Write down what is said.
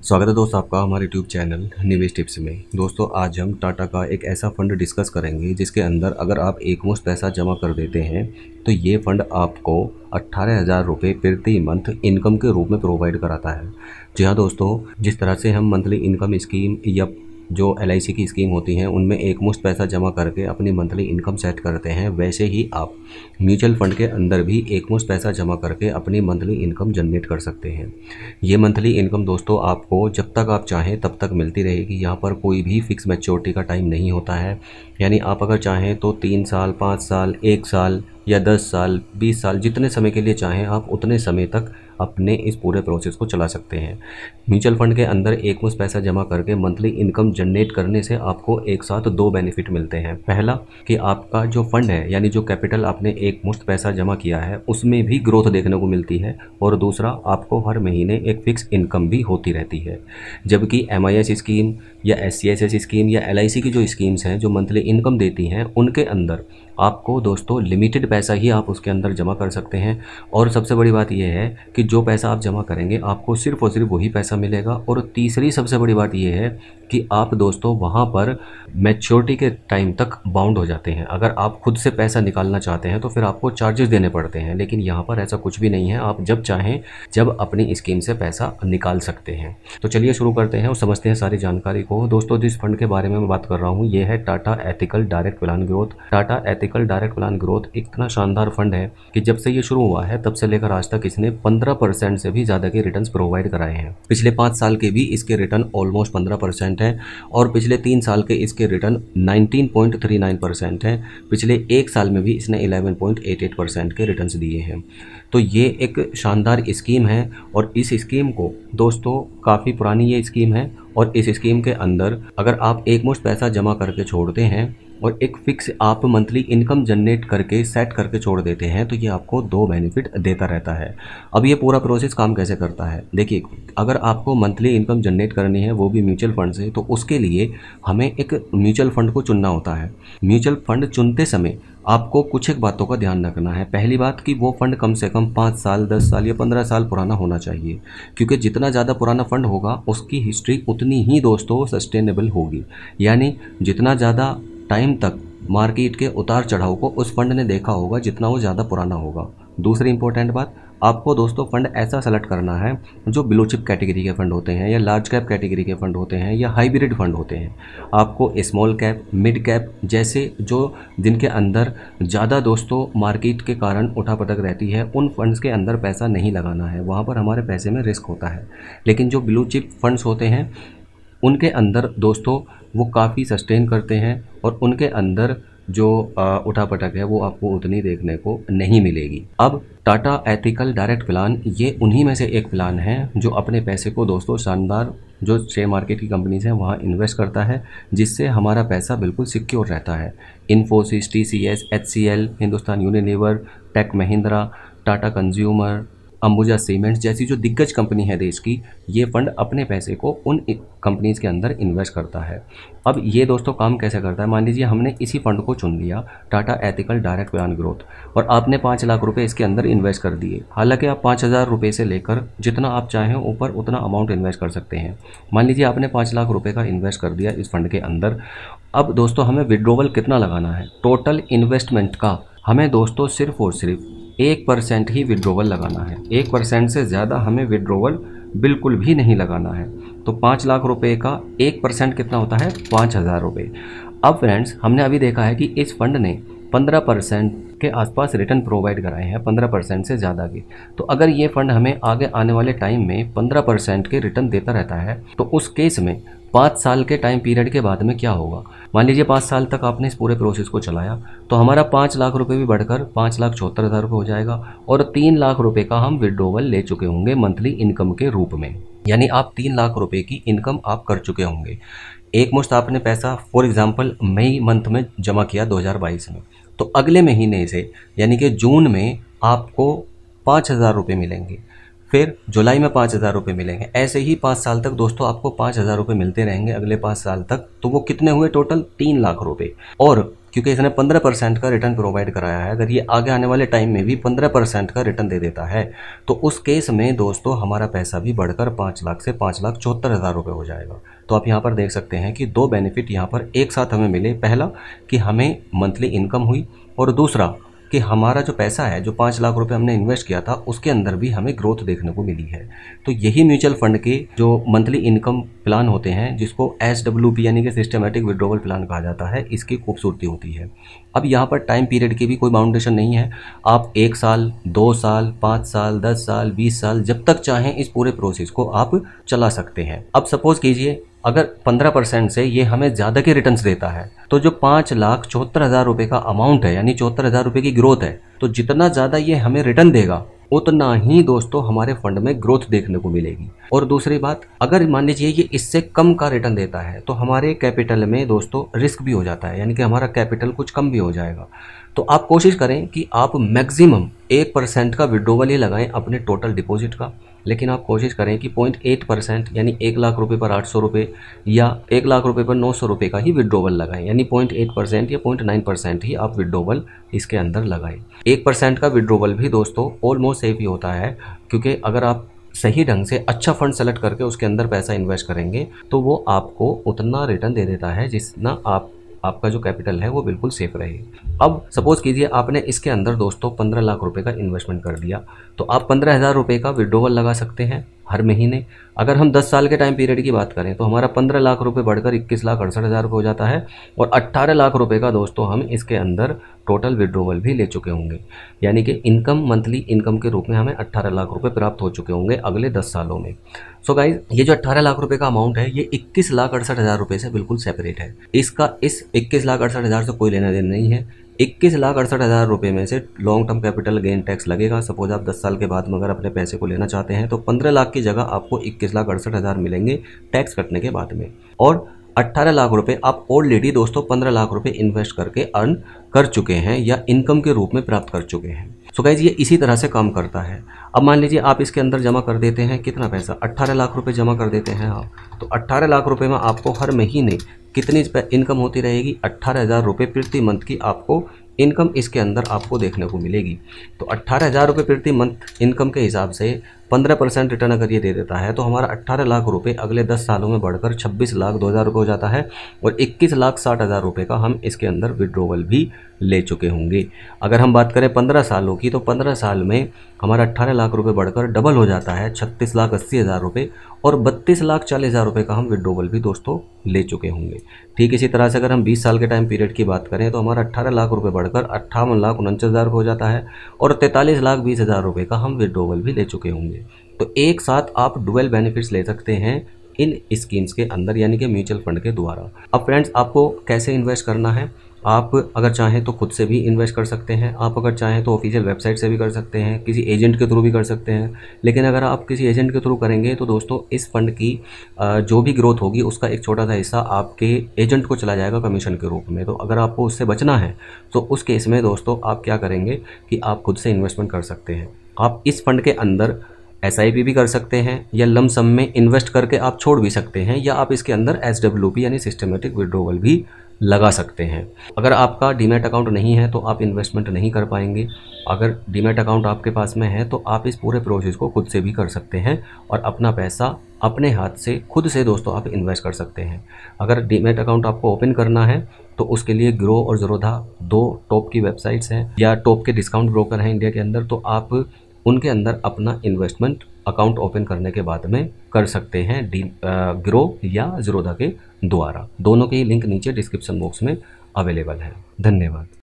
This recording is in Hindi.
स्वागत है दोस्तों आपका हमारे यूट्यूब चैनल निवेश टिप्स में। दोस्तों आज हम टाटा का एक ऐसा फंड डिस्कस करेंगे जिसके अंदर अगर आप एक मुश्त पैसा जमा कर देते हैं तो ये फंड आपको 18,000 रुपये प्रति मंथ इनकम के रूप में प्रोवाइड कराता है। जी हाँ दोस्तों, जिस तरह से हम मंथली इनकम स्कीम या जो LIC की स्कीम होती हैं उनमें एक मुश्त पैसा जमा करके अपनी मंथली इनकम सेट करते हैं, वैसे ही आप म्यूचुअल फंड के अंदर भी एक मुश्त पैसा जमा करके अपनी मंथली इनकम जनरेट कर सकते हैं। ये मंथली इनकम दोस्तों आपको जब तक आप चाहें तब तक मिलती रहेगी। यहाँ पर कोई भी फिक्स मैच्योरिटी का टाइम नहीं होता है, यानी आप अगर चाहें तो 3 साल, 5 साल, 1 साल या 10 साल, 20 साल, जितने समय के लिए चाहें आप उतने समय तक अपने इस पूरे प्रोसेस को चला सकते हैं। म्यूचुअल फंड के अंदर एक मुश्त पैसा जमा करके मंथली इनकम जनरेट करने से आपको एक साथ 2 बेनिफिट मिलते हैं। पहला कि आपका जो फंड है यानी जो कैपिटल आपने एक मुश्त पैसा जमा किया है उसमें भी ग्रोथ देखने को मिलती है, और दूसरा आपको हर महीने एक फिक्स इनकम भी होती रहती है। जबकि MIS स्कीम या SCSS स्कीम या LIC की जो स्कीम्स हैं जो मंथली इनकम देती हैं उनके अंदर आपको दोस्तों लिमिटेड पैसा ही आप उसके अंदर जमा कर सकते हैं, और सबसे बड़ी बात यह है कि जो पैसा आप जमा करेंगे आपको सिर्फ और सिर्फ वही पैसा मिलेगा। और तीसरी सबसे बड़ी बात यह है कि आप दोस्तों वहाँ पर मैच्योरिटी के टाइम तक बाउंड हो जाते हैं। अगर आप खुद से पैसा निकालना चाहते हैं तो फिर आपको चार्जेस देने पड़ते हैं, लेकिन यहाँ पर ऐसा कुछ भी नहीं है। आप जब चाहें जब अपनी स्कीम से पैसा निकाल सकते हैं। तो चलिए शुरू करते हैं और समझते हैं सारी जानकारी को। दोस्तों जिस फंड के बारे में मैं बात कर रहा हूँ ये है Tata ethical direct plan growth. Tata ethical direct plan growth इतना शानदार फंड है कि जब से ये शुरू हुआ है तब से लेकर आज तक इसने 15% से भी ज़्यादा के रिटर्न्स प्रोवाइड कराए हैं। पिछले 5 साल के भी इसके रिटर्न ऑलमोस्ट 15% है, और पिछले 3 साल के इसके रिटर्न 19.39% हैं। पिछले 1 साल में भी इसने 11.88% के रिटर्न्स दिए हैं। तो ये एक शानदार स्कीम है, और इस स्कीम को दोस्तों काफ़ी पुरानी ये स्कीम है, और इस स्कीम के अंदर अगर आप एक मुश्त पैसा जमा करके छोड़ते हैं और एक फिक्स आप मंथली इनकम जनरेट करके सेट करके छोड़ देते हैं तो ये आपको 2 बेनिफिट देता रहता है। अब ये पूरा प्रोसेस काम कैसे करता है देखिए, अगर आपको मंथली इनकम जनरेट करनी है वो भी म्यूचुअल फंड से, तो उसके लिए हमें एक म्यूचुअल फंड को चुनना होता है। म्यूचुअल फंड चुनते समय आपको कुछ एक बातों का ध्यान रखना है। पहली बात कि वो फंड कम से कम 5 साल, 10 साल या 15 साल पुराना होना चाहिए, क्योंकि जितना ज़्यादा पुराना फंड होगा उसकी हिस्ट्री उतनी ही दोस्तों सस्टेनेबल होगी। यानी जितना ज़्यादा टाइम तक मार्केट के उतार चढ़ाव को उस फंड ने देखा होगा जितना वो ज़्यादा पुराना होगा। दूसरी इंपॉर्टेंट बात, आपको दोस्तों फंड ऐसा सेलेक्ट करना है जो ब्लू चिप कैटेगरी के फंड होते हैं या लार्ज कैप कैटेगरी के फंड होते हैं या हाइब्रिड फंड होते हैं। आपको स्मॉल कैप, मिड कैप जैसे जो जिनके अंदर ज़्यादा दोस्तों मार्केट के कारण उठापटक रहती है उन फंड्स के अंदर पैसा नहीं लगाना है, वहाँ पर हमारे पैसे में रिस्क होता है। लेकिन जो ब्लू चिप फंड्स होते हैं उनके अंदर दोस्तों वो काफ़ी सस्टेन करते हैं, और उनके अंदर जो उठापटक है वो आपको उतनी देखने को नहीं मिलेगी। अब टाटा एथिकल डायरेक्ट प्लान ये उन्हीं में से एक प्लान है जो अपने पैसे को दोस्तों शानदार जो शेयर मार्केट की कंपनीज हैं वहाँ इन्वेस्ट करता है, जिससे हमारा पैसा बिल्कुल सिक्योर रहता है। Infosys, TCS, HCL, Hindustan Unilever, Tech Mahindra, Tata Consumer, Ambuja Cements जैसी जो दिग्गज कंपनी है देश की, ये फंड अपने पैसे को उन कंपनीज के अंदर इन्वेस्ट करता है। अब ये दोस्तों काम कैसे करता है, मान लीजिए हमने इसी फंड को चुन लिया Tata ethical direct plan growth, और आपने 5 लाख रुपए इसके अंदर इन्वेस्ट कर दिए। हालांकि आप 5,000 रुपये से लेकर जितना आप चाहें ऊपर उतना अमाउंट इन्वेस्ट कर सकते हैं। मान लीजिए आपने 5 लाख रुपये का इन्वेस्ट कर दिया इस फंड के अंदर। अब दोस्तों हमें विड्रॉवल कितना लगाना है, टोटल इन्वेस्टमेंट का हमें दोस्तों सिर्फ और सिर्फ 1% ही विड्रॉवल लगाना है। 1% से ज़्यादा हमें विड्रॉवल बिल्कुल भी नहीं लगाना है। तो 5 लाख रुपए का 1% कितना होता है, 5,000 रुपये। अब फ्रेंड्स हमने अभी देखा है कि इस फंड ने 15% के आसपास रिटर्न प्रोवाइड कराए हैं, 15% से ज़्यादा के। तो अगर ये फंड हमें आगे आने वाले टाइम में 15% के रिटर्न देता रहता है तो उस केस में 5 साल के टाइम पीरियड के बाद में क्या होगा, मान लीजिए 5 साल तक आपने इस पूरे प्रोसेस को चलाया तो हमारा 5 लाख रुपए भी बढ़कर 5,74,000 रुपये हो जाएगा, और 3 लाख रुपए का हम विड्रॉवल ले चुके होंगे मंथली इनकम के रूप में। यानी आप 3 लाख रुपए की इनकम आप कर चुके होंगे। एक मुश्त आपने पैसा फॉर एग्जाम्पल मई मंथ में जमा किया 2022 में, तो अगले महीने से यानी कि जून में आपको 5,000 रुपये मिलेंगे, फिर जुलाई में 5,000 रुपये मिलेंगे। ऐसे ही 5 साल तक दोस्तों आपको 5,000 रुपये मिलते रहेंगे अगले 5 साल तक। तो वो कितने हुए टोटल, 3 लाख रुपये। और क्योंकि इसने 15% का रिटर्न प्रोवाइड कराया है। अगर ये आगे आने वाले टाइम में भी 15% का रिटर्न दे देता है तो उस केस में दोस्तों हमारा पैसा भी बढ़कर 5 लाख से 5,74,000 रुपये हो जाएगा। तो आप यहाँ पर देख सकते हैं कि दो बेनिफिट यहाँ पर एक साथ हमें मिले। पहला कि हमें मंथली इनकम हुई, और दूसरा कि हमारा जो पैसा है, जो 5 लाख रुपए हमने इन्वेस्ट किया था, उसके अंदर भी हमें ग्रोथ देखने को मिली है। तो यही म्यूचुअल फंड के जो मंथली इनकम प्लान होते हैं, जिसको SWP यानी कि सिस्टमेटिक विड्रॉवल प्लान कहा जाता है, इसकी खूबसूरती होती है। अब यहाँ पर टाइम पीरियड की भी कोई बाउंडेशन नहीं है। आप 1 साल, 2 साल, 5 साल, 10 साल, 20 साल, जब तक चाहें इस पूरे प्रोसेस को आप चला सकते हैं। अब सपोज कीजिए अगर 15% से ये हमें ज़्यादा के रिटर्न्स देता है, तो जो 5,74,000 रुपये का अमाउंट है, यानी 74,000 रुपये की ग्रोथ है, तो जितना ज़्यादा ये हमें रिटर्न देगा उतना ही दोस्तों हमारे फंड में ग्रोथ देखने को मिलेगी। और दूसरी बात, अगर मान लीजिए ये इससे कम का रिटर्न देता है तो हमारे कैपिटल में दोस्तों रिस्क भी हो जाता है, यानी कि हमारा कैपिटल कुछ कम भी हो जाएगा। तो आप कोशिश करें कि आप मैक्सिमम 1% का विड्रॉवल ही लगाएं अपने टोटल डिपॉजिट का, लेकिन आप कोशिश करें कि 0.8% यानी 1 लाख रुपए पर 800 रुपये या 1 लाख रुपए पर 900 रुपये का ही विड्रॉवल लगाएं, यानी 0.8% या 0.9% ही आप विड्रॉवल इसके अंदर लगाएं। 1% का विड्रॉवल भी दोस्तों ऑलमोस्ट सेफ ही होता है, क्योंकि अगर आप सही ढंग से अच्छा फंड सेलेक्ट करके उसके अंदर पैसा इन्वेस्ट करेंगे तो वो आपको उतना रिटर्न दे देता है जितना आपका जो कैपिटल है वो बिल्कुल सेफ रहे। अब सपोज कीजिए आपने इसके अंदर दोस्तों 15 लाख रुपए का इन्वेस्टमेंट कर दिया, तो आप 15,000 रुपये का विड्रॉवल लगा सकते हैं हर महीने। अगर हम 10 साल के टाइम पीरियड की बात करें तो हमारा 15 लाख रुपए बढ़कर 21,68,000 रुपये हो जाता है, और 18 लाख रुपए का दोस्तों हम इसके अंदर टोटल विड्रॉवल भी ले चुके होंगे, यानी कि इनकम, मंथली इनकम के रूप में हमें 18 लाख रुपए प्राप्त हो चुके होंगे अगले 10 सालों में। सो गाइज, ये जो 18 लाख रुपए का अमाउंट है ये 21,68,000 रुपये से बिल्कुल सेपरेट है। इसका इस 21,68,000 से कोई लेना देना नहीं है। 21,68,000 रुपये में से long term capital gain tax लगेगा। सपोज आप 10 साल के बाद मगर अपने पैसे को लेना चाहते हैं तो 15 लाख की जगह आपको 21,68,000 मिलेंगे टैक्स कटने के बाद में, और 18 लाख रुपए आप ऑलरेडी दोस्तों 15 लाख रुपए इन्वेस्ट करके अर्न कर चुके हैं या इनकम के रूप में प्राप्त कर चुके हैं। सो गाइज, ये इसी तरह से काम करता है। अब मान लीजिए आप इसके अंदर जमा कर देते हैं कितना पैसा, 18 लाख रुपए जमा कर देते हैं आप, तो 18 लाख रुपए में आपको हर महीने कितनी इनकम होती रहेगी, 18,000 रुपये प्रति मंथ की आपको इनकम इसके अंदर आपको देखने को मिलेगी। तो 18,000 रुपये प्रति मंथ इनकम के हिसाब से 15% रिटर्न अगर ये दे देता है तो हमारा 18 लाख रुपए अगले 10 सालों में बढ़कर 26,02,000 रुपये हो जाता है, और 21,60,000 रुपये का हम इसके अंदर विड्रॉवल भी ले चुके होंगे। अगर हम बात करें 15 सालों की, तो 15 साल में हमारा 18 लाख रुपये बढ़कर डबल हो जाता है 36,80,000 रुपये, और 32,40,000 रुपये का हम विड्रॉवल भी दोस्तों ले चुके होंगे। ठीक इसी तरह से अगर हम 20 साल के टाइम पीरियड की बात करें तो हमारा 18 लाख रुपये बढ़कर 58,49,000 हो जाता है, और 43,20,000 रुपये का हम विड्रॉवल भी ले चुके होंगे। तो एक साथ आप डुअल बेनिफिट्स ले सकते हैं इन स्कीम्स के अंदर, यानी कि म्यूचुअल फंड के द्वारा। अब फ्रेंड्स, आपको कैसे इन्वेस्ट करना है, आप अगर चाहें तो खुद से भी इन्वेस्ट कर सकते हैं, आप अगर चाहें तो ऑफिशियल वेबसाइट से भी कर सकते हैं, किसी एजेंट के थ्रू भी कर सकते हैं। लेकिन अगर आप किसी एजेंट के थ्रू करेंगे तो दोस्तों इस फंड की जो भी ग्रोथ होगी उसका एक छोटा सा हिस्सा आपके एजेंट को चला जाएगा कमीशन के रूप में। तो अगर आपको उससे बचना है तो उस केस में दोस्तों आप क्या करेंगे कि आप खुद से इन्वेस्टमेंट कर सकते हैं। आप इस फंड के अंदर SIP भी कर सकते हैं, या लम सम में इन्वेस्ट करके आप छोड़ भी सकते हैं, या आप इसके अंदर SWP यानी सिस्टमेटिक विड्रॉवल भी लगा सकते हैं। अगर आपका डीमैट अकाउंट नहीं है तो आप इन्वेस्टमेंट नहीं कर पाएंगे। अगर डीमैट अकाउंट आपके पास में है तो आप इस पूरे प्रोसेस को खुद से भी कर सकते हैं और अपना पैसा अपने हाथ से खुद से दोस्तों आप इन्वेस्ट कर सकते हैं। अगर डीमैट अकाउंट आपको ओपन करना है तो उसके लिए ग्रो और ज़रोधा 2 टॉप की वेबसाइट्स हैं या टॉप के डिस्काउंट ब्रोकर हैं इंडिया के अंदर, तो आप उनके अंदर अपना इन्वेस्टमेंट अकाउंट ओपन करने के बाद में कर सकते हैं ग्रो या ज़रोधा के द्वारा। दोनों के लिंक नीचे डिस्क्रिप्शन बॉक्स में अवेलेबल है। धन्यवाद।